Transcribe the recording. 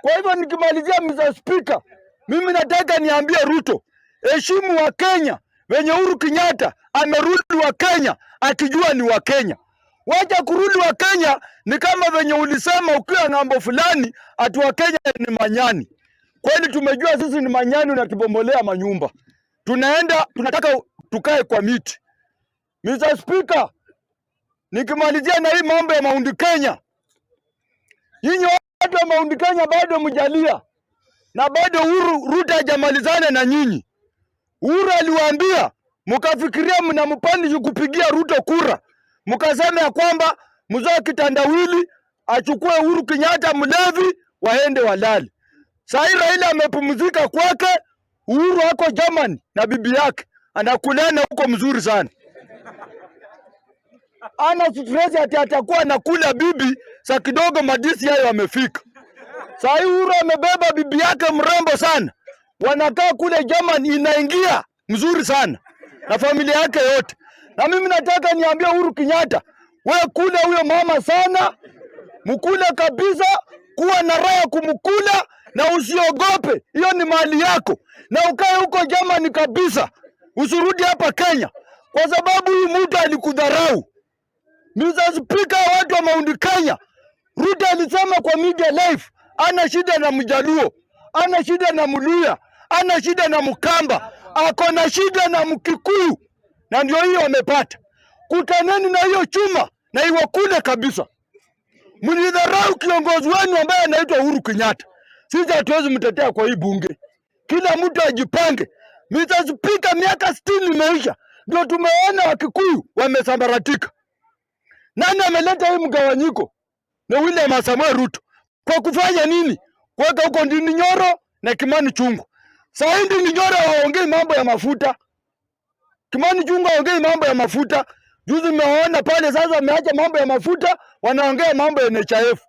Kwa hivyo nikimalizia, Mr. Speaker, mimi nataka niambie Ruto, heshimu wa Kenya wenye Uhuru Kenyatta amerudi wa Kenya akijua ni wa Kenya. Wacha kurudi wa Kenya ni kama venye ulisema ukiwa ng'ambo fulani ati wa Kenya ni manyani. Kweli tumejua sisi ni manyani na tubomolea manyumba. Tunataka tukae kwa miti. Mr. Speaker, nikimalizia na hii mambo ya Mount Kenya. Nyinyi watu wa Mount Kenya bado mjalia. Na bado Ruto hajamalizana na nyinyi. Uhuru aliwaambia mkafikiria mnampandisha kupigia Ruto kura. Mkasema ya kwamba mzee kitandawili achukue Uhuru Kenyatta mlevi waende walali. Sasa Raila amepumzika kwake, Uhuru ako Germany na bibi yake anakulana huko mzuri sana. Ana stress ati atakuwa anakula bibi saa kidogo madisi hayo amefika. Sasa Uhuru amebeba bibi yake mrembo sana. Wanakaa kule Germany, inaingia mzuri sana na familia yake yote. Na mimi nataka niambie Uhuru Kenyatta, wewe kula huyo mama sana, mkule kabisa, kuwa na raha kumkula na usiogope, hiyo ni mali yako. Na ukae huko Germany kabisa, usirudi hapa Kenya kwa sababu huyu mtu alikudharau. Mr. Speaker, watu wa Mount Kenya, Ruto alisema kwa media live, ana shida na Mjaluo, ana shida na Mluya, ana shida na Mkamba, ako na shida na Mkikuyu, na ndio hiyo amepata. Kutaneni na hiyo chuma na iwakule kabisa. Mlidharau kiongozi wenu ambaye anaitwa Uhuru Kenyatta. Sisi hatuwezi mtetea kwa hii bunge. Kila mtu ajipange. Mr. Speaker, miaka 60 imeisha, ndio tumeona Wakikuyu wamesambaratika. Nani ameleta hii mgawanyiko? Na William Samoei Ruto. Kwa kufanya nini? Kuweka huko Ndindi Nyoro na Kimani Chungu. Sasa Ndindi Nyoro waongei mambo ya mafuta. Kimani Chungu waongei mambo ya mafuta. Juzi mmeona pale sasa wameacha mambo ya mafuta, wanaongea mambo ya NHIF.